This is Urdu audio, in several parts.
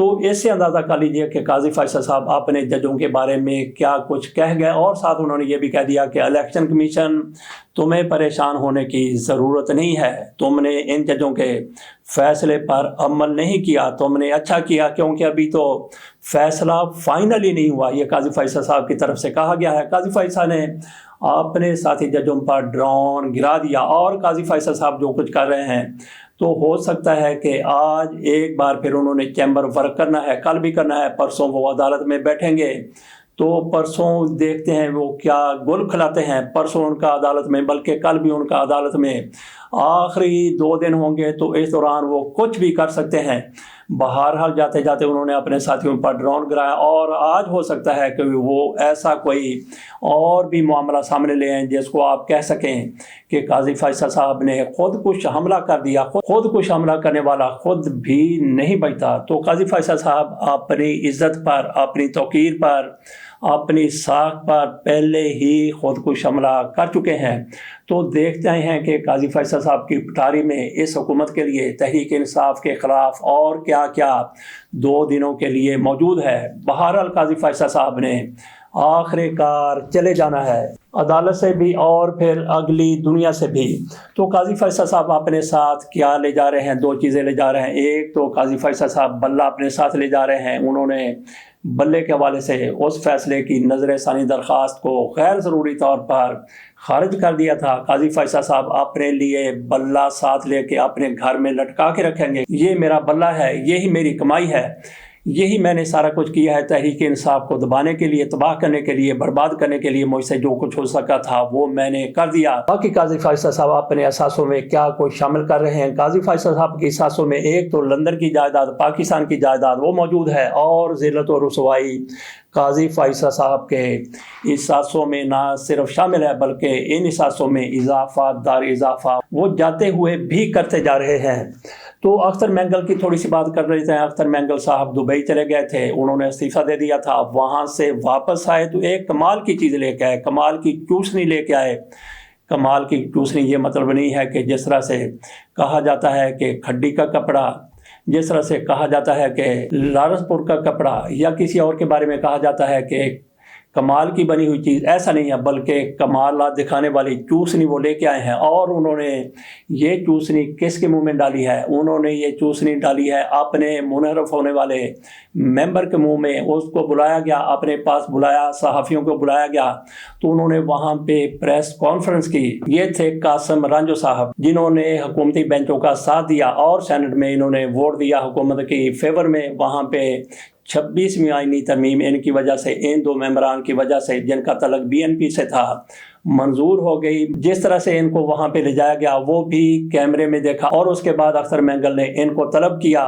تو اس سے اندازہ کر لیجئے کہ قاضی فیصل صاحب اپنے ججوں کے بارے میں کیا کچھ کہہ گئے، اور ساتھ انہوں نے یہ بھی کہہ دیا کہ الیکشن کمیشن تمہیں پریشان ہونے کی ضرورت نہیں ہے، تم نے ان ججوں کے فیصلے پر عمل نہیں کیا، تم نے اچھا کیا، کیونکہ ابھی تو فیصلہ فائنلی نہیں ہوا۔ یہ قاضی فیصل صاحب کی طرف سے کہا گیا ہے۔ قاضی فیصل نے اپنے ساتھی ججوں پر ڈرون گرا دیا، اور قاضی فیصل صاحب جو کچھ کر رہے ہیں تو ہو سکتا ہے کہ آج ایک بار پھر انہوں نے چیمبر ورک کرنا ہے، کل بھی کرنا ہے، پرسوں وہ عدالت میں بیٹھیں گے، تو پرسوں دیکھتے ہیں وہ کیا گل کھلاتے ہیں۔ پرسوں ان کا عدالت میں، بلکہ کل بھی ان کا عدالت میں آخری 2 دن ہوں گے، تو اس دوران وہ کچھ بھی کر سکتے ہیں۔ بہرحال جاتے جاتے انہوں نے اپنے ساتھیوں پر ڈرون گرایا، اور آج ہو سکتا ہے کہ وہ ایسا کوئی اور بھی معاملہ سامنے لے آئیں جس کو آپ کہہ سکیں کہ قاضی فیصل صاحب نے خود کچھ حملہ کر دیا۔ خود کچھ حملہ کرنے والا خود بھی نہیں بچتا۔ تو قاضی فیصل صاحب اپنی عزت پر، اپنی توقیر پر، اپنی ساکھ پر پہلے ہی خود کچھ حملہ کر چکے ہیں۔ تو دیکھتے ہیں کہ قاضی فیصل صاحب کی پٹاری میں اس حکومت کے لیے، تحریک انصاف کے خلاف اور کیا کیا 2 دنوں کے لیے موجود ہے۔ بہرحال قاضی فیصل صاحب نے آخر کار چلے جانا ہے، عدالت سے بھی اور پھر اگلی دنیا سے بھی۔ تو قاضی فیصل صاحب اپنے ساتھ کیا لے جا رہے ہیں؟ 2 چیزیں لے جا رہے ہیں۔ ایک تو قاضی فیصل صاحب بلہ اپنے ساتھ لے جا رہے ہیں۔ انہوں نے بلے کے حوالے سے اس فیصلے کی نظر ثانی درخواست کو غیر ضروری طور پر خارج کر دیا تھا۔ قاضی فیصل صاحب اپنے لیے بلہ ساتھ لے کے اپنے گھر میں لٹکا کے رکھیں گے، یہ میرا بلہ ہے، یہی میری کمائی ہے، یہی میں نے سارا کچھ کیا ہے تحریک انصاف کو دبانے کے لیے، تباہ کرنے کے لیے، برباد کرنے کے لیے۔ مجھ سے جو کچھ ہو سکا تھا وہ میں نے کر دیا۔ باقی قاضی فیصل صاحب اپنے اثاثوں میں کیا کچھ شامل کر رہے ہیں؟ قاضی فیصل صاحب کی اثاثوں میں ایک تو لندن کی جائیداد، پاکستان کی جائیداد وہ موجود ہے، اور ذلت و رسوائی قاضی فیصل صاحب کے اثاثوں میں نہ صرف شامل ہے، بلکہ ان اثاثوں میں اضافہ در اضافہ وہ جاتے ہوئے بھی کرتے جا رہے ہیں۔ تو اختر مینگل کی تھوڑی سی بات کر رہے تھے۔ اختر مینگل صاحب دبئی چلے گئے تھے، انہوں نے استعفیٰ دے دیا تھا، وہاں سے واپس آئے تو ایک کمال کی چیز لے کے آئے، کمال کی چوسنی لے کے آئے۔ کمال کی چوسنی یہ مطلب نہیں ہے کہ جس طرح سے کہا جاتا ہے کہ کھڈی کا کپڑا، جس طرح سے کہا جاتا ہے کہ لارنس پور کا کپڑا، یا کسی اور کے بارے میں کہا جاتا ہے کہ کمال کی بنی ہوئی چیز، ایسا نہیں ہے، بلکہ کمالات دکھانے والی چوسنی وہ لے کے آئے ہیں۔ اور انہوں نے یہ چوسنی کس کے منہ میں ڈالی ہے؟ انہوں نے یہ چوسنی ڈالی ہے اپنے منحرف ہونے والے ممبر کے منہ میں۔ اس کو بلایا گیا، اپنے پاس بلایا، صحافیوں کو بلایا گیا، تو انہوں نے وہاں پہ پریس کانفرنس کی۔ یہ تھے قاسم رانجو صاحب، جنہوں نے حکومتی بینچوں کا ساتھ دیا، اور سینٹ میں انہوں نے ووٹ دیا حکومت کی فیور میں۔ وہاں پہ 26ویں آئینی ترمیم ان کی وجہ سے، ان 2 ممبران کی وجہ سے جن کا تعلق BNP سے تھا، منظور ہو گئی۔ جس طرح سے ان کو وہاں پہ لے جایا گیا وہ بھی کیمرے میں دیکھا، اور اس کے بعد اختر مینگل نے ان کو طلب کیا،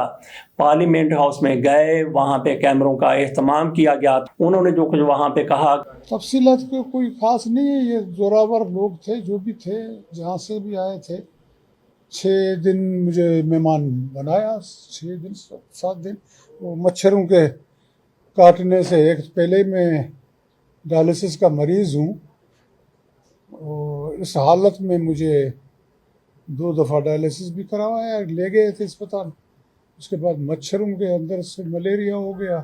پارلیمنٹ ہاؤس میں گئے، وہاں پہ کیمروں کا اہتمام کیا گیا۔ انہوں نے جو کچھ وہاں پہ کہا، تفصیلات کے کوئی خاص نہیں ہے، یہ زوراور لوگ تھے جو بھی تھے، جہاں سے بھی آئے تھے۔ 6 دن مجھے مہمان بنایا، 6 دن 7 دن۔ وہ مچھروں کے کاٹنے سے، ایک پہلے میں ڈائلسس کا مریض ہوں، اور اس حالت میں مجھے 2 دفعہ ڈائلسس بھی کروایا، لے گئے تھے اسپتال۔ اس کے بعد مچھروں کے اندر سے ملیریا ہو گیا،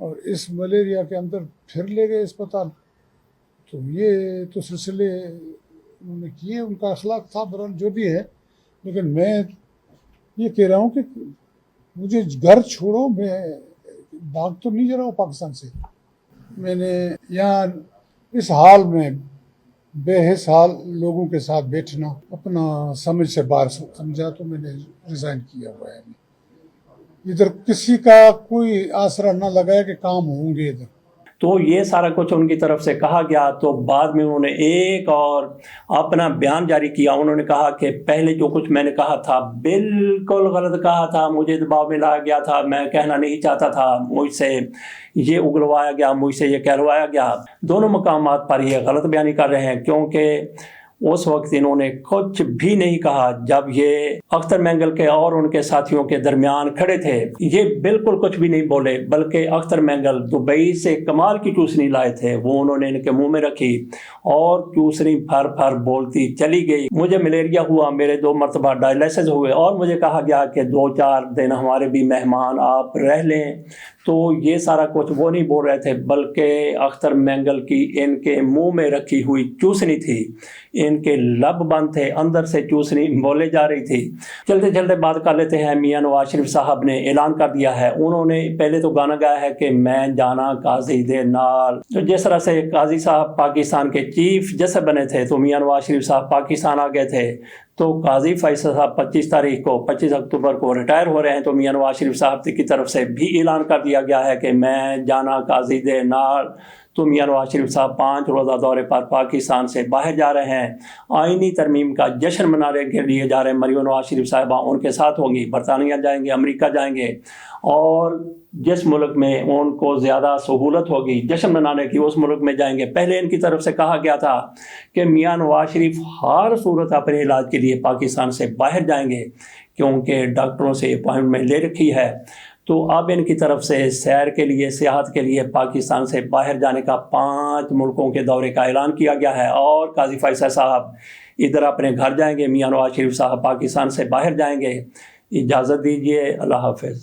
اور اس ملیریا کے اندر پھر لے گئے اسپتال۔ تو یہ تو سلسلے انہوں نے کیے، ان کا اخلاق تھا، برحال جو بھی ہے۔ لیکن میں یہ کہہ رہا ہوں کہ مجھے گھر چھوڑو، میں بھاگ تو نہیں جا رہا ہوں پاکستان سے۔ میں نے یہاں اس حال میں بے حس حال لوگوں کے ساتھ بیٹھنا اپنا سمجھ سے باہر سمجھا، تو میں نے ریزائن کیا ہوا ہے۔ ادھر کسی کا کوئی آسرا نہ لگایا کہ کام ہوں گے ادھر۔ تو یہ سارا کچھ ان کی طرف سے کہا گیا۔ تو بعد میں انہوں نے ایک اور اپنا بیان جاری کیا۔ انہوں نے کہا کہ پہلے جو کچھ میں نے کہا تھا بالکل غلط کہا تھا، مجھے دباؤ میں لایا گیا تھا، میں کہنا نہیں چاہتا تھا، مجھ سے یہ اگلوایا گیا، مجھ سے یہ کہلوایا گیا۔ دونوں مقامات پر یہ غلط بیانی کر رہے ہیں، کیونکہ اس وقت انہوں نے کچھ بھی نہیں کہا. جب یہ اختر مینگل کے اور ان کے ساتھیوں کے درمیان کھڑے تھے یہ بالکل کچھ بھی نہیں بولے، بلکہ اختر مینگل دبئی سے کمال کی چوسنی لائے تھے، وہ انہوں نے ان کے منہ میں رکھی اور چوسنی پھر پھر بولتی چلی گئی. مجھے ملیریا ہوا، میرے 2 مرتبہ ڈائلیسس ہوئے اور مجھے کہا گیا کہ 2-4 دن ہمارے بھی مہمان آپ رہ لیں. تو یہ سارا کچھ وہ نہیں بول رہے تھے، بلکہ اختر مینگل کی ان کے منہ میں رکھی ہوئی چوسنی تھی، ان کے لب بند تھے، اندر سے چوسنی بولے جا رہی تھی. چلتے چلتے بات کر لیتے ہیں. میاں نواز شریف صاحب نے اعلان کر دیا ہے، انہوں نے پہلے تو گانا گایا ہے کہ میں جانا قاضی دے نال. تو جس طرح سے قاضی صاحب پاکستان کے چیف جسٹس بنے تھے تو میاں نواز شریف صاحب پاکستان آ گئے تھے. تو قاضی فیصل صاحب 25 اکتوبر کو ریٹائر ہو رہے ہیں، تو میاں نواز شریف صاحب کی طرف سے بھی اعلان کر دیا گیا ہے کہ میں جانا قاضی دے نال. تو میاں نواز شریف صاحب 5 روزہ دورے پر پاکستان سے باہر جا رہے ہیں. آئینی ترمیم کا جشن منانے کے لیے جا رہے ہیں. مریم نواز شریف صاحبہ ان کے ساتھ ہوں گی، برطانیہ جائیں گے، امریکہ جائیں گے، اور جس ملک میں ان کو زیادہ سہولت ہوگی جشن منانے کی اس ملک میں جائیں گے. پہلے ان کی طرف سے کہا گیا تھا کہ میاں نواز شریف ہر صورت اپنے علاج کے لیے پاکستان سے باہر جائیں گے کیونکہ ڈاکٹروں سے اپائنٹمنٹ لے رکھی ہے. تو اب ان کی طرف سے سیر کے لیے، سیاحت کے لیے پاکستان سے باہر جانے کا 5 ملکوں کے دورے کا اعلان کیا گیا ہے. اور قاضی فیصل صاحب ادھر اپنے گھر جائیں گے، میاں نواز شریف صاحب پاکستان سے باہر جائیں گے. اجازت دیجیے، اللہ حافظ.